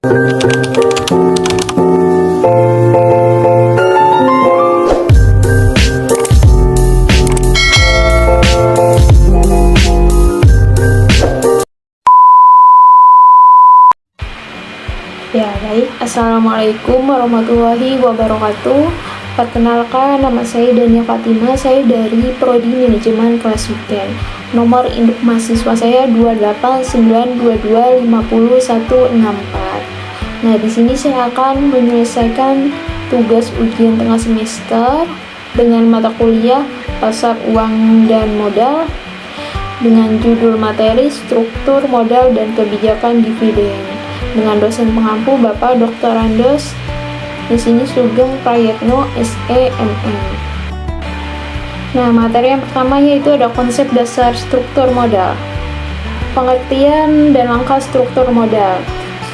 Ya, baik. Assalamualaikum warahmatullahi wabarakatuh. Perkenalkan, nama saya Dania Fatima. Saya dari Prodi Manajemen kelas 10. Nomor induk mahasiswa saya 289225014. Nah, di sini saya akan menyelesaikan tugas ujian tengah semester dengan mata kuliah Pasar Uang dan Modal dengan judul materi Struktur Modal dan Kebijakan Dividen, dengan dosen pengampu Bapak Dr. Andes di sini Sugeng Prayetno SEMM. Nah, materi yang pertama yaitu ada konsep dasar struktur modal. Pengertian dan langkah struktur modal.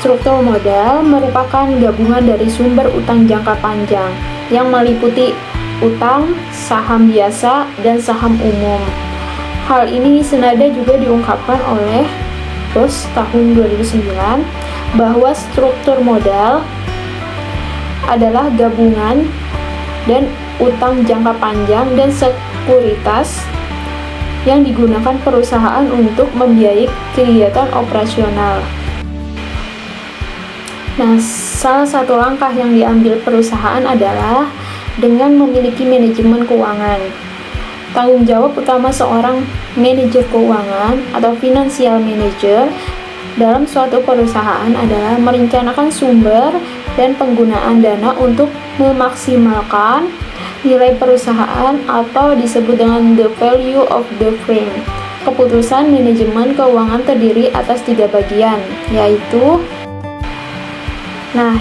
Struktur modal merupakan gabungan dari sumber utang jangka panjang yang meliputi utang, saham biasa, dan saham umum. Hal ini senada juga diungkapkan oleh BOS tahun 2009 bahwa struktur modal adalah gabungan dan utang jangka panjang dan sekuritas yang digunakan perusahaan untuk membiayai kegiatan operasional. Nah, salah satu langkah yang diambil perusahaan adalah dengan memiliki manajemen keuangan. Tanggung jawab utama seorang manajer keuangan atau financial manager dalam suatu perusahaan adalah merencanakan sumber dan penggunaan dana untuk memaksimalkan nilai perusahaan atau disebut dengan the value of the firm. Keputusan manajemen keuangan terdiri atas 3 bagian, yaitu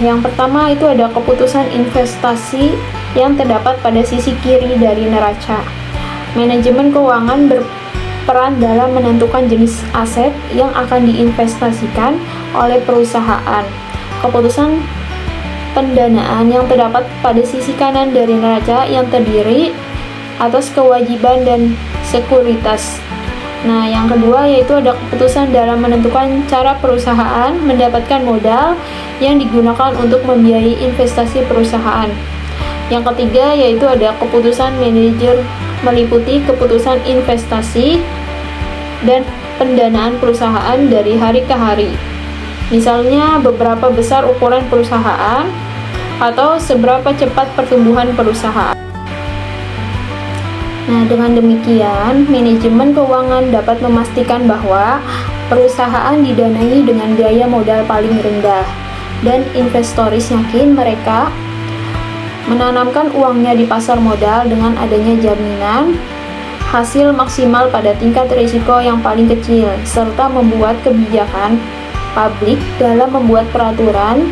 yang pertama itu ada keputusan investasi yang terdapat pada sisi kiri dari neraca. Manajemen keuangan berperan dalam menentukan jenis aset yang akan diinvestasikan oleh perusahaan. Keputusan pendanaan yang terdapat pada sisi kanan dari neraca yang terdiri atas kewajiban dan sekuritas. Nah, yang kedua yaitu ada keputusan dalam menentukan cara perusahaan mendapatkan modal yang digunakan untuk membiayai investasi perusahaan. Yang ketiga yaitu ada keputusan manajer meliputi keputusan investasi dan pendanaan perusahaan dari hari ke hari. Misalnya beberapa besar ukuran perusahaan atau seberapa cepat pertumbuhan perusahaan. Nah, dengan demikian, manajemen keuangan dapat memastikan bahwa perusahaan didanai dengan biaya modal paling rendah dan investoris yakin mereka menanamkan uangnya di pasar modal dengan adanya jaminan hasil maksimal pada tingkat risiko yang paling kecil, serta membuat kebijakan publik dalam membuat peraturan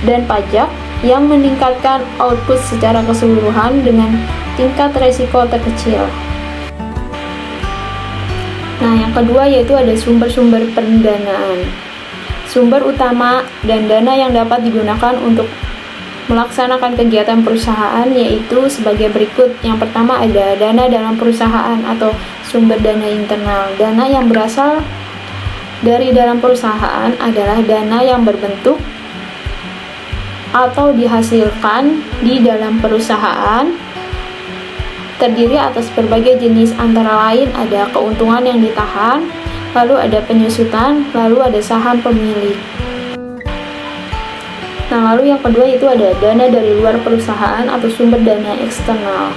dan pajak yang meningkatkan output secara keseluruhan dengan tingkat risiko terkecil. Nah, yang kedua yaitu ada sumber-sumber pendanaan. Sumber utama dan dana yang dapat digunakan untuk melaksanakan kegiatan perusahaan yaitu sebagai berikut. Yang pertama ada dana dalam perusahaan atau sumber dana internal. Dana yang berasal dari dalam perusahaan adalah dana yang berbentuk atau dihasilkan di dalam perusahaan, terdiri atas berbagai jenis, antara lain ada keuntungan yang ditahan, lalu ada penyusutan, lalu ada saham pemilik. Nah, lalu yang kedua itu ada dana dari luar perusahaan atau sumber dana eksternal.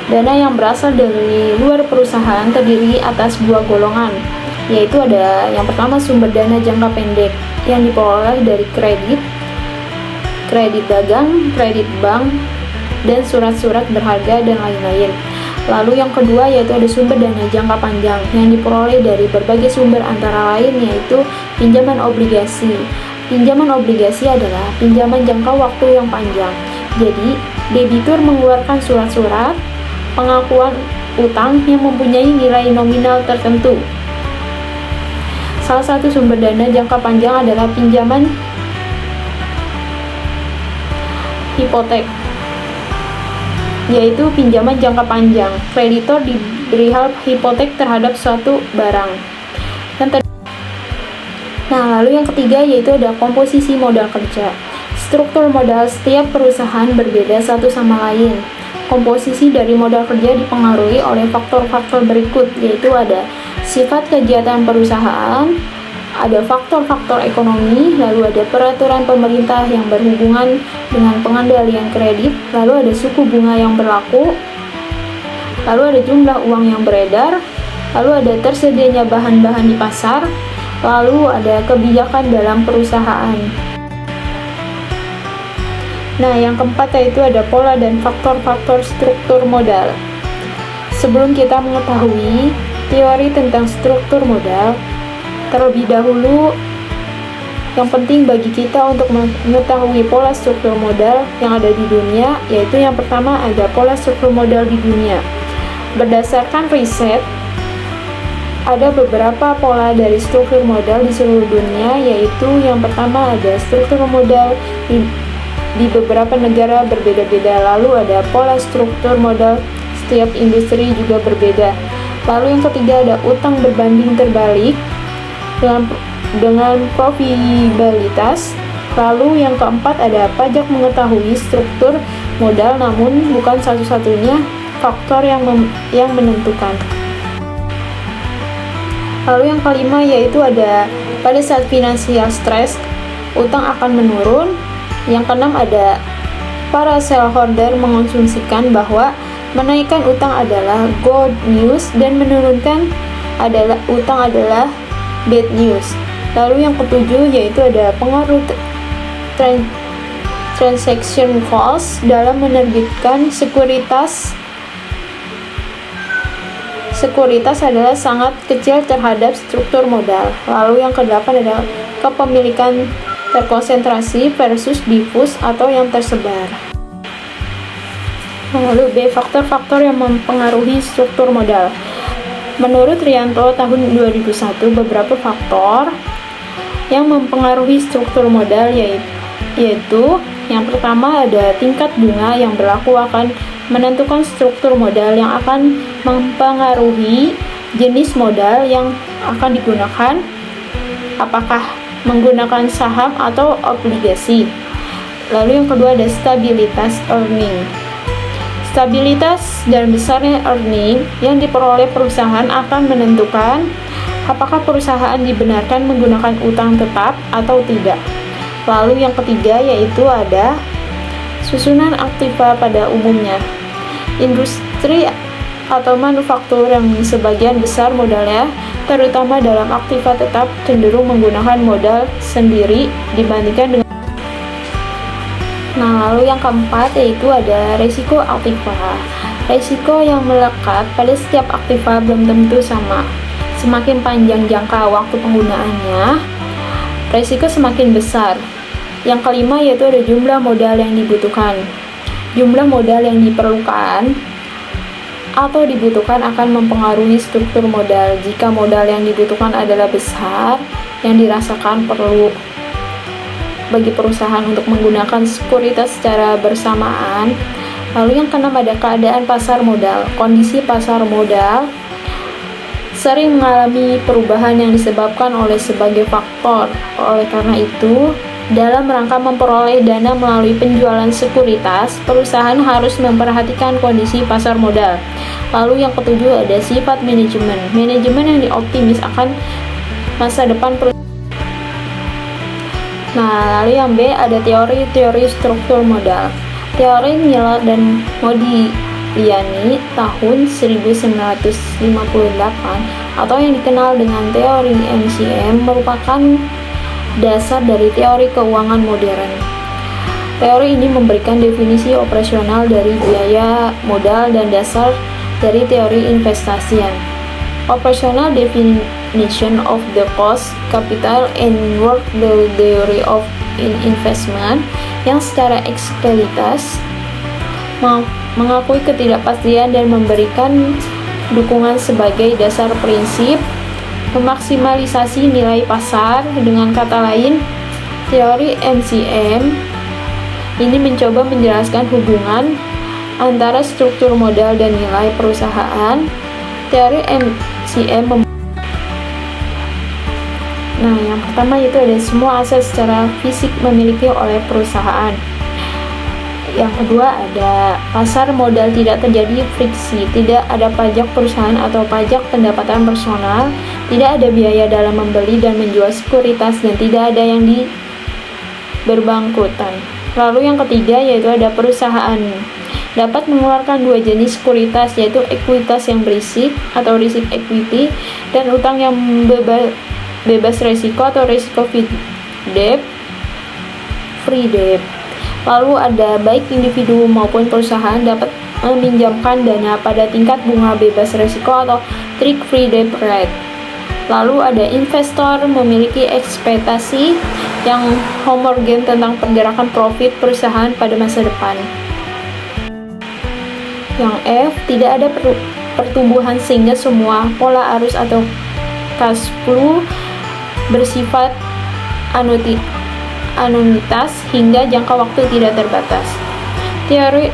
Dana yang berasal dari luar perusahaan terdiri atas 2 golongan, yaitu ada yang pertama sumber dana jangka pendek yang diperoleh dari kredit dagang, kredit bank, dan surat-surat berharga dan lain-lain. Lalu yang kedua yaitu ada sumber dana jangka panjang yang diperoleh dari berbagai sumber, antara lain yaitu pinjaman obligasi. Pinjaman obligasi adalah pinjaman jangka waktu yang panjang. Jadi, debitur mengeluarkan surat-surat pengakuan utang yang mempunyai nilai nominal tertentu. Salah satu sumber dana jangka panjang adalah pinjaman hipotek, yaitu pinjaman jangka panjang. Kreditor diberi hak hipotek terhadap suatu barang. Nah, lalu yang ketiga yaitu ada komposisi modal kerja. Struktur modal setiap perusahaan berbeda satu sama lain. Komposisi dari modal kerja dipengaruhi oleh faktor-faktor berikut, yaitu ada sifat kegiatan perusahaan, ada faktor-faktor ekonomi, lalu ada peraturan pemerintah yang berhubungan dengan pengendalian kredit, lalu ada suku bunga yang berlaku, lalu ada jumlah uang yang beredar, lalu ada tersedianya bahan-bahan di pasar, lalu ada kebijakan dalam perusahaan. Nah, yang keempat yaitu ada pola dan faktor-faktor struktur modal. Sebelum kita mengetahui teori tentang struktur modal, terlebih dahulu yang penting bagi kita untuk mengetahui pola struktur modal yang ada di dunia, yaitu yang pertama ada pola struktur modal di dunia. Berdasarkan riset, ada beberapa pola dari struktur modal di seluruh dunia, yaitu yang pertama ada struktur modal di beberapa negara berbeda-beda, lalu ada pola struktur modal setiap industri juga berbeda. Lalu yang ketiga ada utang berbanding terbalik dengan profitabilitas. Lalu yang keempat ada pajak. Mengetahui struktur modal namun bukan satu-satunya faktor yang menentukan. Lalu yang kelima yaitu ada pada saat finansial stress, utang akan menurun. Yang keenam ada para shareholder mengonsumsikan bahwa menaikkan utang adalah good news dan menurunkan utang adalah bad news. Lalu yang ketujuh yaitu ada pengaruh transaction cost dalam menerbitkan sekuritas. Sekuritas adalah sangat kecil terhadap struktur modal. Lalu yang kedelapan ada kepemilikan terkonsentrasi versus difus atau yang tersebar. Lalu B, faktor-faktor yang mempengaruhi struktur modal. Menurut Rianto tahun 2001, beberapa faktor yang mempengaruhi struktur modal yaitu yang pertama ada tingkat bunga yang berlaku akan menentukan struktur modal yang akan mempengaruhi jenis modal yang akan digunakan, apakah menggunakan saham atau obligasi. Lalu yang kedua ada stabilitas earning. Stabilitas dan besarnya earning yang diperoleh perusahaan akan menentukan apakah perusahaan dibenarkan menggunakan utang tetap atau tidak. Lalu yang ketiga yaitu ada susunan aktiva pada umumnya. Industri atau manufaktur yang sebagian besar modalnya, terutama dalam aktiva tetap, cenderung menggunakan modal sendiri dibandingkan dengan. Nah, lalu yang keempat yaitu ada resiko aktiva. Resiko yang melekat pada setiap aktiva belum tentu sama. Semakin panjang jangka waktu penggunaannya, resiko semakin besar. Yang kelima yaitu ada jumlah modal yang dibutuhkan. Jumlah modal yang diperlukan atau dibutuhkan akan mempengaruhi struktur modal. Jika modal yang dibutuhkan adalah besar, yang dirasakan perlu bagi perusahaan untuk menggunakan sekuritas secara bersamaan. Lalu yang keenam ada keadaan pasar modal. Kondisi pasar modal sering mengalami perubahan yang disebabkan oleh sebagai faktor. Oleh karena itu, dalam rangka memperoleh dana melalui penjualan sekuritas, perusahaan harus memperhatikan kondisi pasar modal. Lalu yang ketujuh ada sifat manajemen. Manajemen yang dioptimis akan masa depan perusahaan. Nah, lalu yang B ada teori-teori struktur modal. Teori Miller dan Modigliani tahun 1958 atau yang dikenal dengan teori MCM merupakan dasar dari teori keuangan modern. Teori ini memberikan definisi operasional dari biaya modal dan dasar dari teori investasian. Operational definition of the cost, capital, and work the theory of investment yang secara eksplicit mengakui ketidakpastian dan memberikan dukungan sebagai dasar prinsip memaksimalisasi nilai pasar. Dengan kata lain, teori MCM ini mencoba menjelaskan hubungan antara struktur modal dan nilai perusahaan. Teori MCM Nah, yang pertama itu ada semua aset secara fisik memiliki oleh perusahaan. Yang kedua ada pasar modal, tidak terjadi friksi, tidak ada pajak perusahaan atau pajak pendapatan personal, tidak ada biaya dalam membeli dan menjual sekuritas, dan tidak ada yang berbangkrutan. Lalu yang ketiga yaitu ada perusahaan dapat mengeluarkan dua jenis sekuritas, yaitu ekuitas yang berisik atau risk equity dan utang yang bebas resiko atau risiko free debt. Lalu ada baik individu maupun perusahaan dapat meminjamkan dana pada tingkat bunga bebas risiko atau risk free debt rate. Lalu ada investor memiliki ekspektasi yang homogen tentang pergerakan profit perusahaan pada masa depan. Yang F, tidak ada pertumbuhan sehingga semua pola arus atau cash flow bersifat anuitas hingga jangka waktu tidak terbatas. Teori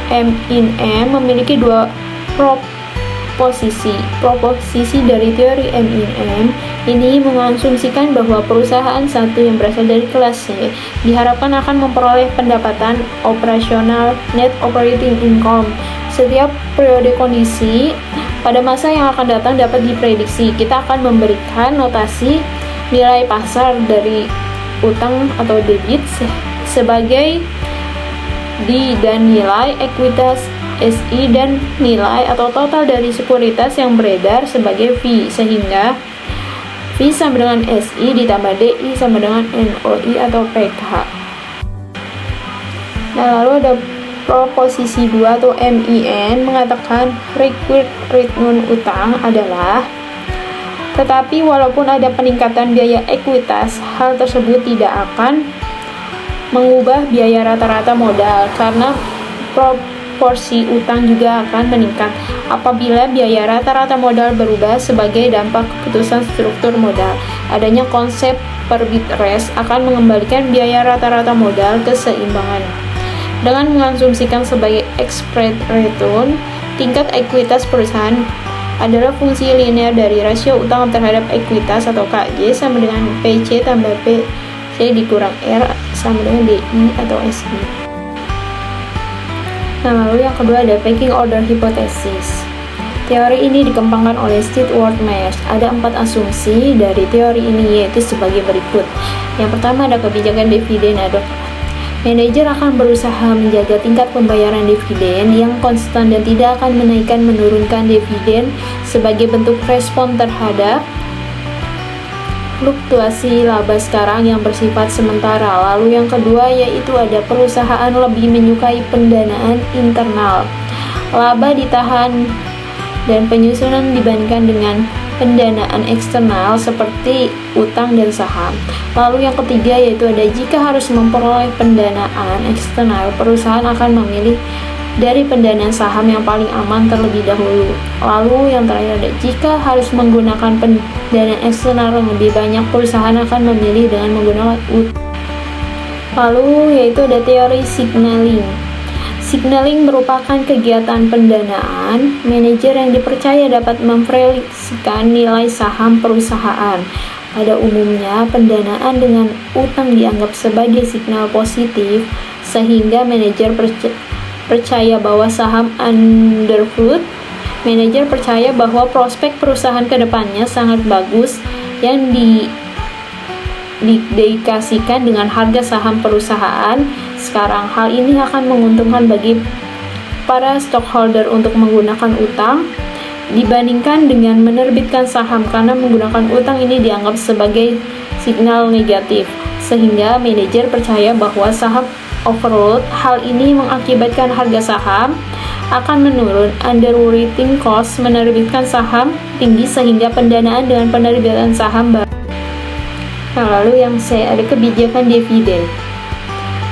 M&M memiliki dua proposisi. Proposisi dari teori M&M ini mengasumsikan bahwa perusahaan satu yang berasal dari kelas C diharapkan akan memperoleh pendapatan operasional net operating income setiap periode kondisi pada masa yang akan datang dapat diprediksi. Kita akan memberikan notasi nilai pasar dari utang atau debit sebagai D dan nilai ekuitas SI dan nilai atau total dari sekuritas yang beredar sebagai V, sehingga V sama dengan SI ditambah DI sama dengan NOI atau PK. Nah, lalu ada proposisi 2 atau MIN mengatakan required return utang adalah, tetapi walaupun ada peningkatan biaya ekuitas, hal tersebut tidak akan mengubah biaya rata-rata modal karena proporsi utang juga akan meningkat apabila biaya rata-rata modal berubah sebagai dampak keputusan struktur modal. Adanya konsep per bit rate akan mengembalikan biaya rata-rata modal ke seimbangan. Dengan mengasumsikan sebagai expected return, tingkat ekuitas perusahaan adalah fungsi linear dari rasio utang terhadap ekuitas atau KJ sama dengan PC tambah PC dikurang R sama dengan DI atau SI. Nah, lalu yang kedua ada pecking order hypothesis. Teori ini dikembangkan oleh Stewart Myers. Ada 4 asumsi dari teori ini, yaitu sebagai berikut. Yang pertama ada kebijakan dividen. Manajer akan berusaha menjaga tingkat pembayaran dividen yang konstan dan tidak akan menurunkan dividen sebagai bentuk respon terhadap fluktuasi laba sekarang yang bersifat sementara. Lalu yang kedua yaitu ada perusahaan lebih menyukai pendanaan internal. Laba ditahan dan penyusunan dibandingkan dengan pendanaan eksternal seperti utang dan saham. Lalu yang ketiga yaitu ada jika harus memperoleh pendanaan eksternal, perusahaan akan memilih dari pendanaan saham yang paling aman terlebih dahulu. Lalu yang terakhir ada jika harus menggunakan pendanaan eksternal yang lebih banyak, perusahaan akan memilih dengan menggunakan utang. Lalu yaitu ada teori signaling. Signaling merupakan kegiatan pendanaan. Manajer yang dipercaya dapat memprediksikan nilai saham perusahaan. Pada umumnya, pendanaan dengan utang dianggap sebagai signal positif, sehingga manajer percaya bahwa saham undervalued. Manajer percaya bahwa prospek perusahaan ke depannya sangat bagus yang didedikasikan dengan harga saham perusahaan sekarang. Hal ini akan menguntungkan bagi para stockholder untuk menggunakan utang dibandingkan dengan menerbitkan saham, karena menggunakan utang ini dianggap sebagai signal negatif, sehingga manajer percaya bahwa saham overload. Hal ini mengakibatkan harga saham akan menurun. Underwriting cost menerbitkan saham tinggi sehingga pendanaan dengan penerbitan saham baru. Nah, lalu yang C ada kebijakan dividen.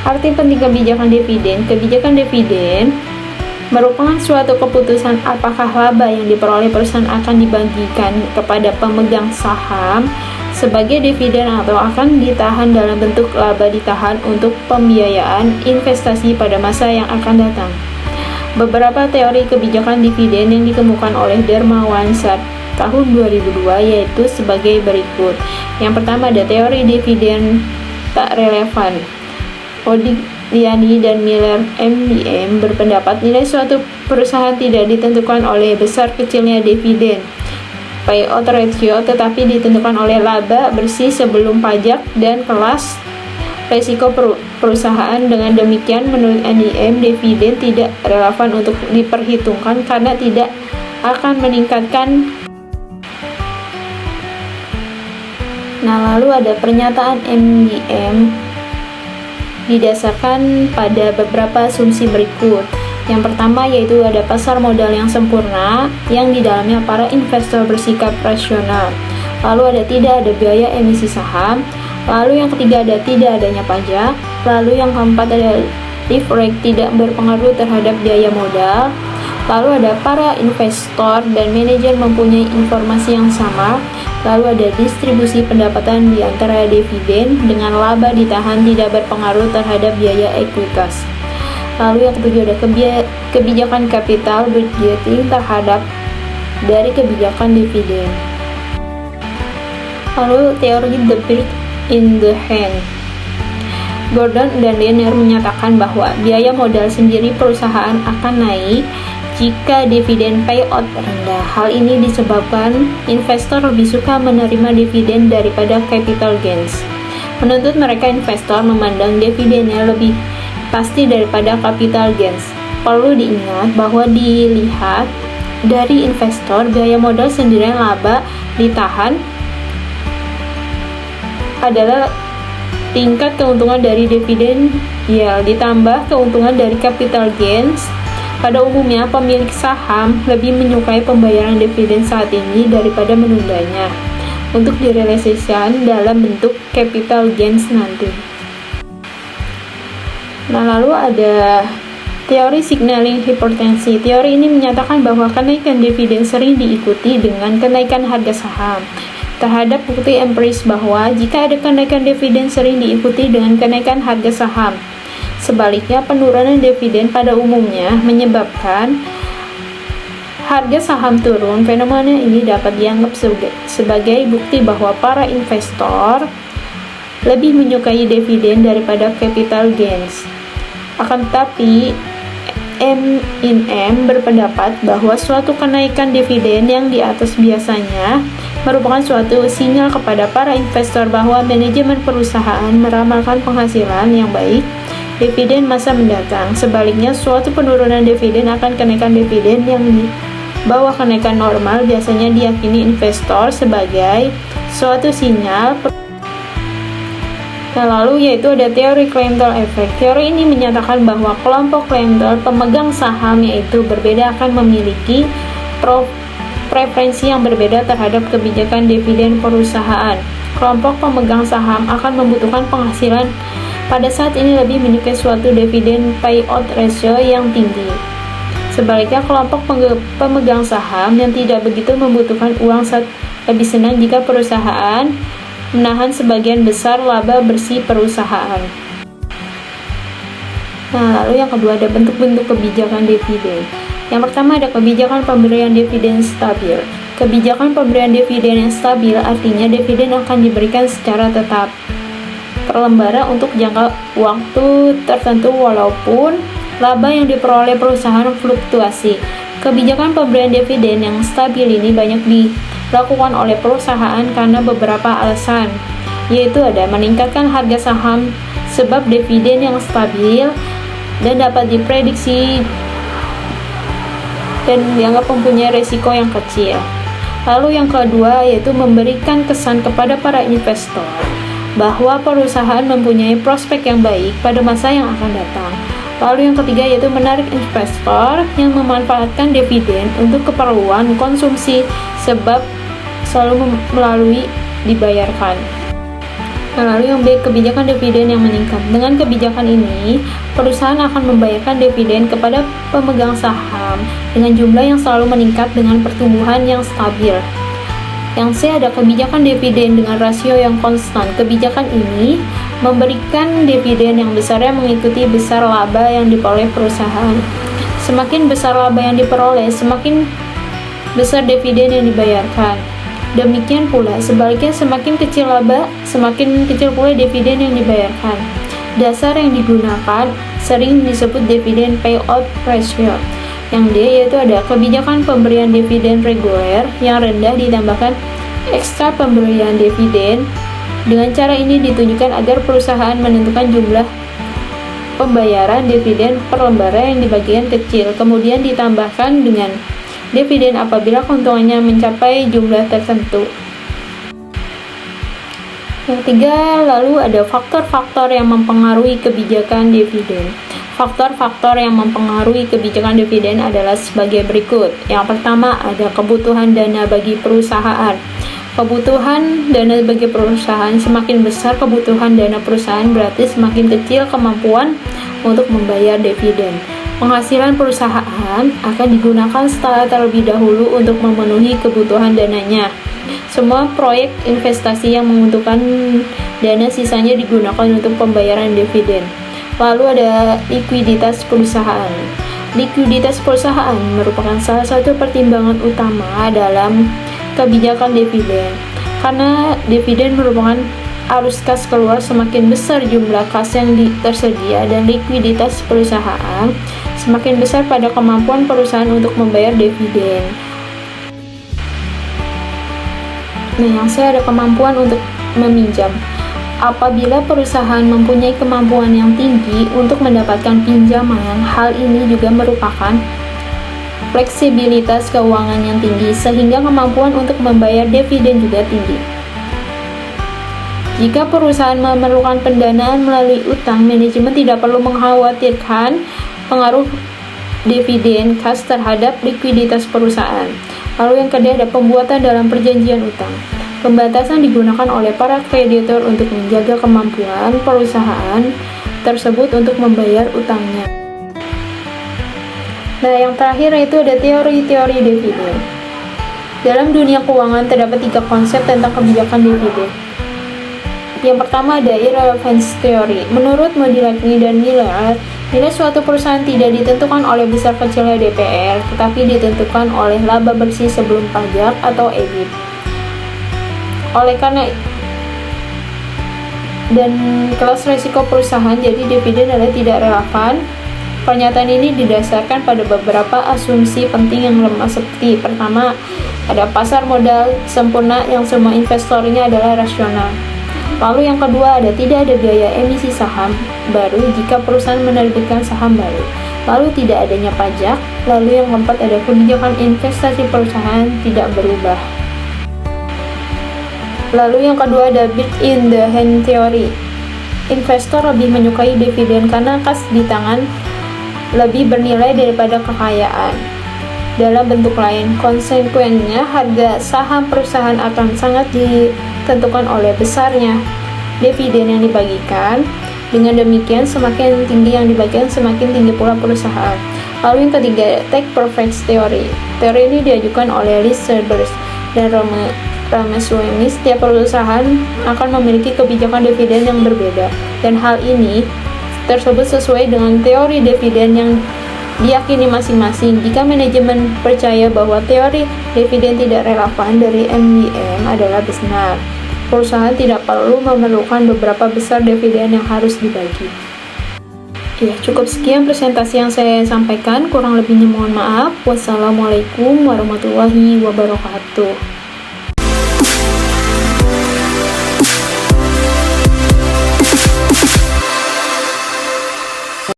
Arti penting kebijakan dividen. Kebijakan dividen merupakan suatu keputusan apakah laba yang diperoleh perusahaan akan dibagikan kepada pemegang saham sebagai dividen atau akan ditahan dalam bentuk laba ditahan untuk pembiayaan investasi pada masa yang akan datang. Beberapa teori kebijakan dividen yang dikemukakan oleh Dermawan tahun 2002, yaitu sebagai berikut. Yang pertama ada teori dividen tak relevan. Modigliani dan Miller MBM berpendapat nilai suatu perusahaan tidak ditentukan oleh besar kecilnya dividen payout ratio, tetapi ditentukan oleh laba bersih sebelum pajak dan kelas resiko perusahaan. Dengan demikian, menurut NIM, dividen tidak relevan untuk diperhitungkan karena tidak akan meningkatkan. Nah, lalu ada pernyataan NIM didasarkan pada beberapa asumsi berikut. Yang pertama yaitu ada pasar modal yang sempurna yang di dalamnya para investor bersikap rasional. Lalu tidak ada biaya emisi saham. Lalu yang ketiga ada tidak adanya pajak. Lalu yang keempat ada leverage tidak berpengaruh terhadap biaya modal. Lalu ada para investor dan manajer mempunyai informasi yang sama. Lalu ada distribusi pendapatan di antara dividen dengan laba ditahan tidak berpengaruh terhadap biaya ekuitas. Lalu yang ketujuh ada kebijakan capital budgeting terhadap dari kebijakan dividen. Lalu teori the bird in the hand. Gordon dan Lehner menyatakan bahwa biaya modal sendiri perusahaan akan naik jika dividen payout rendah. Hal ini disebabkan investor lebih suka menerima dividen daripada capital gains. Menuntut mereka investor memandang dividennya lebih pasti daripada capital gains. Perlu diingat bahwa dilihat dari investor, biaya modal sendirian laba ditahan adalah tingkat keuntungan dari dividen yield ditambah keuntungan dari capital gains. Pada umumnya, pemilik saham lebih menyukai pembayaran dividen saat ini daripada menundanya untuk direalisasikan dalam bentuk capital gains nanti. Nah, lalu ada teori signaling hipertensi. Teori ini menyatakan bahwa kenaikan dividen sering diikuti dengan kenaikan harga saham. Terhadap bukti empiris bahwa jika ada kenaikan dividen sering diikuti dengan kenaikan harga saham. Sebaliknya, penurunan dividen pada umumnya menyebabkan harga saham turun. Fenomena ini dapat dianggap sebagai bukti bahwa para investor lebih menyukai dividen daripada capital gains. Akan tetapi, M&M berpendapat bahwa suatu kenaikan dividen yang di atas biasanya merupakan suatu sinyal kepada para investor bahwa manajemen perusahaan meramalkan penghasilan yang baik dividen masa mendatang. Sebaliknya, suatu penurunan dividen akan kenaikan dividen yang di bawah kenaikan normal biasanya diyakini investor sebagai suatu sinyal. Nah, lalu yaitu ada teori clientele effect. Teori ini menyatakan bahwa kelompok clientele pemegang saham yaitu berbeda akan memiliki preferensi yang berbeda terhadap kebijakan dividen perusahaan. Kelompok pemegang saham akan membutuhkan penghasilan pada saat ini lebih menyukai suatu dividen payout ratio yang tinggi. Sebaliknya, kelompok pemegang saham yang tidak begitu membutuhkan uang saat lebih senang jika perusahaan menahan sebagian besar laba bersih perusahaan. Nah, lalu yang kedua ada bentuk-bentuk kebijakan dividen. Yang pertama ada kebijakan pemberian dividen stabil. Kebijakan pemberian dividen yang stabil artinya dividen akan diberikan secara tetap per lembaran untuk jangka waktu tertentu walaupun laba yang diperoleh perusahaan fluktuasi. Kebijakan pemberian dividen yang stabil ini banyak dilakukan oleh perusahaan karena beberapa alasan, yaitu ada meningkatkan harga saham sebab dividen yang stabil dan dapat diprediksi dan dianggap mempunyai risiko yang kecil. Lalu yang kedua yaitu memberikan kesan kepada para investor bahwa perusahaan mempunyai prospek yang baik pada masa yang akan datang. Lalu yang ketiga yaitu menarik investor yang memanfaatkan dividen untuk keperluan konsumsi sebab selalu melalui dibayarkan. Nah, lalu yang B, kebijakan dividen yang meningkat. Dengan kebijakan ini, perusahaan akan membayarkan dividen kepada pemegang saham dengan jumlah yang selalu meningkat dengan pertumbuhan yang stabil. Yang C, ada kebijakan dividen dengan rasio yang konstan. Kebijakan ini memberikan dividen yang besarnya mengikuti besar laba yang diperoleh perusahaan. Semakin besar laba yang diperoleh, semakin besar dividen yang dibayarkan. Demikian pula, sebaliknya semakin kecil laba, semakin kecil pula dividen yang dibayarkan. Dasar yang digunakan sering disebut dividen payout ratio. Yang D yaitu ada kebijakan pemberian dividen reguler yang rendah ditambahkan ekstra pemberian dividen. Dengan cara ini ditunjukkan agar perusahaan menentukan jumlah pembayaran dividen per lembaran yang dibagikan kecil, kemudian ditambahkan dengan dividen apabila keuntungannya mencapai jumlah tertentu. Yang tiga, lalu ada faktor-faktor yang mempengaruhi kebijakan dividen. Faktor-faktor yang mempengaruhi kebijakan dividen adalah sebagai berikut. Yang pertama, ada kebutuhan dana bagi perusahaan. Kebutuhan dana bagi perusahaan semakin besar kebutuhan dana perusahaan berarti semakin kecil kemampuan untuk membayar dividen. Penghasilan perusahaan akan digunakan setelah terlebih dahulu untuk memenuhi kebutuhan dananya. Semua proyek investasi yang menguntungkan dana sisanya digunakan untuk pembayaran dividen. Lalu ada likuiditas perusahaan. Likuiditas perusahaan merupakan salah satu pertimbangan utama dalam kebijakan dividen, karena dividen merupakan arus kas keluar. Semakin besar jumlah kas yang tersedia dan likuiditas perusahaan, semakin besar pada kemampuan perusahaan untuk membayar dividen. Nah, yang saya ada kemampuan untuk meminjam. Apabila perusahaan mempunyai kemampuan yang tinggi untuk mendapatkan pinjaman, hal ini juga merupakan fleksibilitas keuangan yang tinggi, sehingga kemampuan untuk membayar dividen juga tinggi. Jika perusahaan memerlukan pendanaan melalui utang, manajemen tidak perlu mengkhawatirkan pengaruh dividen kas terhadap likuiditas perusahaan. Lalu yang kedua ada pembuatan dalam perjanjian utang. Pembatasan digunakan oleh para kreditor untuk menjaga kemampuan perusahaan tersebut untuk membayar utangnya. Nah, yang terakhir itu ada teori-teori dividen. Dalam dunia keuangan terdapat 3 konsep tentang kebijakan dividen. Yang pertama ada irrelevance theory. Menurut Modilani dan Miller, nilai suatu perusahaan tidak ditentukan oleh besar kecilnya DPR, tetapi ditentukan oleh laba bersih sebelum pajak atau EBIT. Oleh karena dan kelas risiko perusahaan, jadi dividen adalah tidak relevan. Pernyataan ini didasarkan pada beberapa asumsi penting yang lemah seperti pertama, ada pasar modal sempurna yang semua investornya adalah rasional. Lalu yang kedua, tidak ada biaya emisi saham baru jika perusahaan menerbitkan saham baru. Lalu tidak adanya pajak. Lalu yang keempat, ada kebijakan investasi perusahaan tidak berubah. Lalu yang kedua ada built-in the hand theory. Investor lebih menyukai dividen karena kas di tangan lebih bernilai daripada kekayaan dalam bentuk lain. Konsekuensinya, harga saham perusahaan akan sangat ditentukan oleh besarnya dividen yang dibagikan. Dengan demikian, semakin tinggi yang dibagikan, semakin tinggi pula perusahaan. Lalu yang ketiga, take profits theory. Teori ini diajukan oleh Lee Silbers dan Ramaswamy. Setiap perusahaan akan memiliki kebijakan dividen yang berbeda, dan hal ini tersebut sesuai dengan teori dividen yang diyakini masing-masing. Jika manajemen percaya bahwa teori dividen tidak relevan dari MWM adalah benar, perusahaan tidak perlu memerlukan beberapa besar dividen yang harus dibagi. Ya, cukup sekian presentasi yang saya sampaikan. Kurang lebihnya mohon maaf. Wassalamualaikum warahmatullahi wabarakatuh.